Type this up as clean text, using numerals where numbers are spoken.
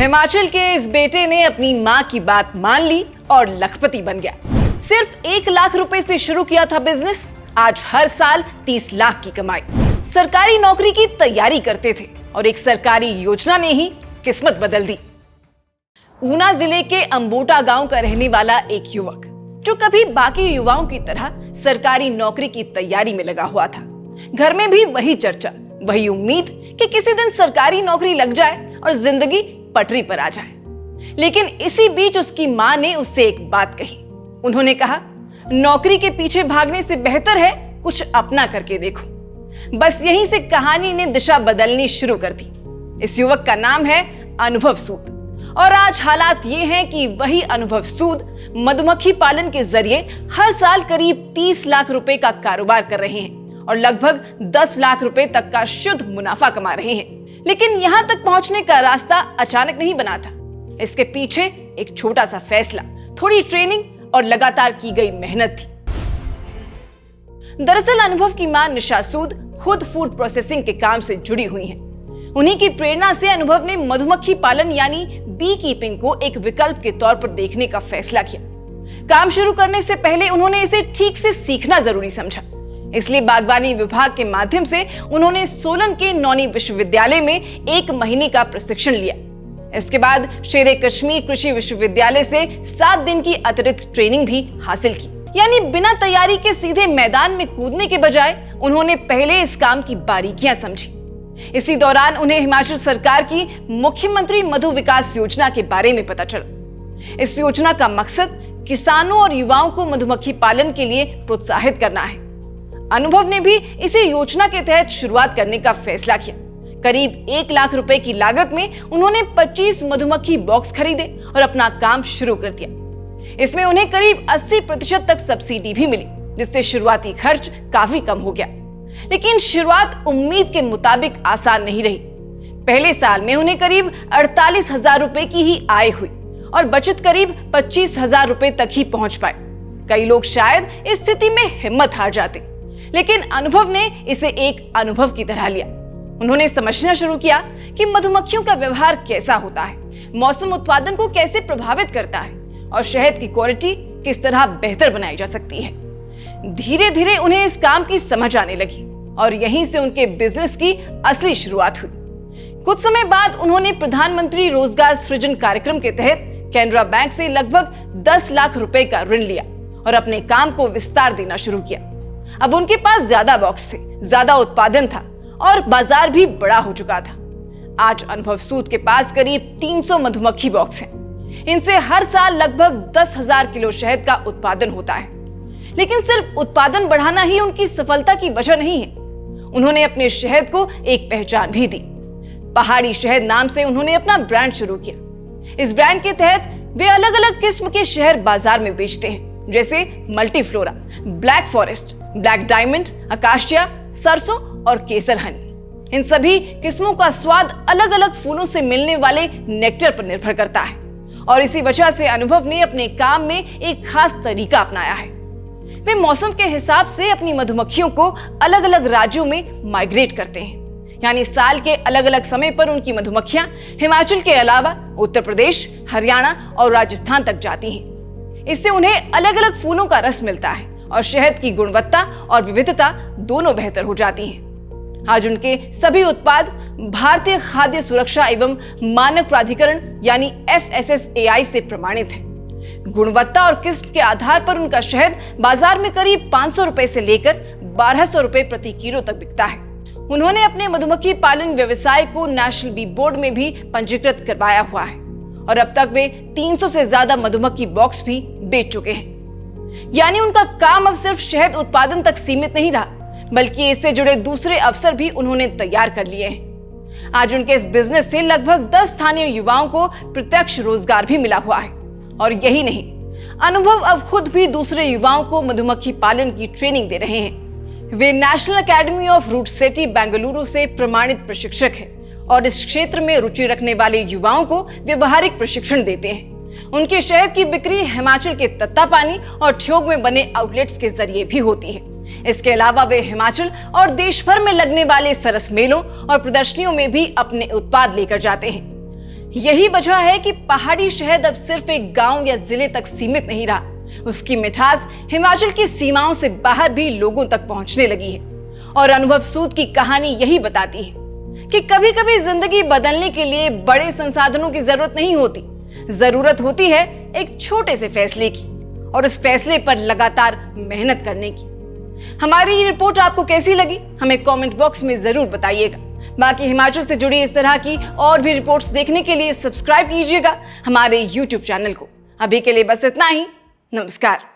हिमाचल के इस बेटे ने अपनी मां की बात मान ली और लखपति बन गया। सिर्फ 1 लाख रुपए से शुरू किया था बिजनेस, आज हर साल 30 लाख की कमाई। सरकारी नौकरी की तैयारी करते थे और एक सरकारी योजना ने ही किस्मत बदल दी। ऊना जिले के अंबोटा गांव का रहने वाला एक युवक जो कभी बाकी युवाओं की तरह सरकारी नौकरी की तैयारी में लगा हुआ था। घर में भी वही चर्चा, वही उम्मीद कि किसी दिन सरकारी नौकरी लग जाए और जिंदगी पटरी पर आ जाए। लेकिन इसी बीच उसकी मां ने उससे एक बात कही। उन्होंने कहा, नौकरी के पीछे भागने से बेहतर है कुछ अपना करके देखो। बस यहीं से कहानी ने दिशा बदलनी शुरू कर दी। इस युवक का नाम है अनुभव सूद और आज हालात ये हैं कि वही अनुभव सूद मधुमक्खी पालन के जरिए हर साल करीब 30 लाख रुपए का कारोबार कर रहे हैं और लगभग 10 लाख रुपए तक का शुद्ध मुनाफा कमा रहे हैं। लेकिन यहां तक पहुंचने का रास्ता अचानक नहीं बना था। इसके पीछे एक छोटा सा फैसला, थोड़ी ट्रेनिंग और लगातार की गई मेहनत थी। दरअसल अनुभव की मां निशा सूद खुद फूड प्रोसेसिंग के काम से जुड़ी हुई हैं। उन्हीं की प्रेरणा से अनुभव ने मधुमक्खी पालन यानी बी कीपिंग को एक विकल्प के तौर पर देखने का फैसला किया। काम शुरू करने से पहले उन्होंने इसे ठीक से सीखना जरूरी समझा। इसलिए बागवानी विभाग के माध्यम से उन्होंने सोलन के नौनी विश्वविद्यालय में 1 महीने का प्रशिक्षण लिया। इसके बाद शेरे कश्मीर कृषि विश्वविद्यालय से 7 दिन की अतिरिक्त ट्रेनिंग भी हासिल की। यानी बिना तैयारी के सीधे मैदान में कूदने के बजाय उन्होंने पहले इस काम की बारीकियां समझी। इसी दौरान उन्हें हिमाचल सरकार की मुख्यमंत्री मधु विकास योजना के बारे में पता चला। इस योजना का मकसद किसानों और युवाओं को मधुमक्खी पालन के लिए प्रोत्साहित करना है। अनुभव ने भी इसी योजना के तहत शुरुआत करने का फैसला किया। करीब 1 लाख रुपए की लागत में उन्होंने 25 मधुमक्खी बॉक्स खरीदे और अपना काम शुरू कर दिया। इसमें उन्हें करीब 80% तक सब्सिडी भी मिली, जिससे शुरुआती खर्च काफी कम हो गया। लेकिन शुरुआत उम्मीद के मुताबिक आसान नहीं रही। पहले साल में उन्हें करीब 48,000 रुपए की ही आय हुई और बचत करीब 25,000 रुपए तक ही पहुंच पाए। कई लोग शायद इस स्थिति में हिम्मत हार जाते, लेकिन अनुभव ने इसे एक अनुभव की तरह लिया। उन्होंने समझना शुरू किया कि मधुमक्खियों का व्यवहार कैसा होता है, मौसम उत्पादन को कैसे प्रभावित करता है और शहद की क्वालिटी किस तरह बेहतर बनाई जा सकती है। धीरे धीरे उन्हें इस काम की समझ आने लगी और यहीं से उनके बिजनेस की असली शुरुआत हुई। कुछ समय बाद उन्होंने प्रधानमंत्री रोजगार सृजन कार्यक्रम के तहत कैनरा बैंक से लगभग 10 लाख रुपए का ऋण लिया और अपने काम को विस्तार देना शुरू किया। अब उनके पास ज्यादा बॉक्स थे, ज्यादा उत्पादन था और बाजार भी बड़ा हो चुका था। आज अनुभव सूद के पास करीब 300 मधुमक्खी बॉक्स हैं। इनसे हर साल लगभग 10,000 किलो शहद का उत्पादन होता है। लेकिन सिर्फ उत्पादन बढ़ाना ही उनकी सफलता की वजह नहीं है। उन्होंने अपने शहद को एक पहचान भी दी। पहाड़ी शहद नाम से उन्होंने अपना ब्रांड शुरू किया। इस ब्रांड के तहत वे अलग अलग किस्म के शहद बाजार में बेचते हैं, जैसे multiflora, black forest, black diamond, acacia, सरसों और केसर हनी। इन सभी किस्मों का स्वाद अलग अलग फूलों से मिलने वाले नेक्टर पर निर्भर करता है और इसी वजह से अनुभव ने अपने काम में एक खास तरीका अपनाया है। वे मौसम के हिसाब से अपनी मधुमक्खियों को अलग अलग राज्यों में माइग्रेट करते हैं। यानी साल के अलग अलग समय पर उनकी मधुमक्खियां हिमाचल के अलावा उत्तर प्रदेश, हरियाणा और राजस्थान तक जाती हैं। इससे उन्हें अलग अलग फूलों का रस मिलता है और शहद की गुणवत्ता और विविधता दोनों बेहतर हो जाती हैं। आज उनके सभी उत्पाद भारतीय खाद्य सुरक्षा एवं मानक प्राधिकरण यानी FSSAI से प्रमाणित हैं। गुणवत्ता और किस्म के आधार पर उनका शहद बाजार में करीब 500 रुपए से लेकर 1200 रुपए प्रति किलो तक बिकता है। उन्होंने अपने मधुमक्खी पालन व्यवसाय को नेशनल बी बोर्ड में भी पंजीकृत करवाया हुआ है और अब तक वे 300 से ज्यादा मधुमक्खी बॉक्स भी बेच चुके हैं। यानी उनका काम अब सिर्फ शहद उत्पादन तक सीमित नहीं रहा, बल्कि इससे जुड़े दूसरे अवसर भी उन्होंने तैयार कर लिए हैं। आज उनके इस बिजनेस से लगभग 10 स्थानीय युवाओं को प्रत्यक्ष रोजगार भी मिला हुआ है। और यही नहीं, अनुभव अब खुद भी दूसरे युवाओं को मधुमक्खी पालन की ट्रेनिंग दे रहे हैं। वे national academy of RUDSETI Bengaluru से प्रमाणित प्रशिक्षक हैं और इस क्षेत्र में रुचि रखने वाले युवाओं को व्यवहारिक प्रशिक्षण देते हैं। उनके शहद की बिक्री हिमाचल के तत्तापानी और ठियोग में बने आउटलेट्स के जरिए भी होती है। इसके अलावा वे हिमाचल और देश भर में लगने वाले सरस मेलों और प्रदर्शनियों में भी अपने उत्पाद लेकर जाते हैं। यही वजह है कि पहाड़ी शहद अब सिर्फ एक गांव या जिले तक सीमित नहीं रहा, उसकी मिठास हिमाचल की सीमाओं से बाहर भी लोगों तक पहुंचने लगी है। और अनुभव सूद की कहानी यही बताती है कि कभी कभी जिंदगी बदलने के लिए बड़े संसाधनों की जरूरत नहीं होती, जरूरत होती है एक छोटे से फैसले की, और उस फैसले पर लगातार मेहनत करने की। हमारी ये रिपोर्ट आपको कैसी लगी हमें कमेंट बॉक्स में जरूर बताइएगा। बाकी हिमाचल से जुड़ी इस तरह की और भी रिपोर्ट्स देखने के लिए सब्सक्राइब कीजिएगा हमारे YouTube चैनल को। अभी के लिए बस इतना ही। नमस्कार।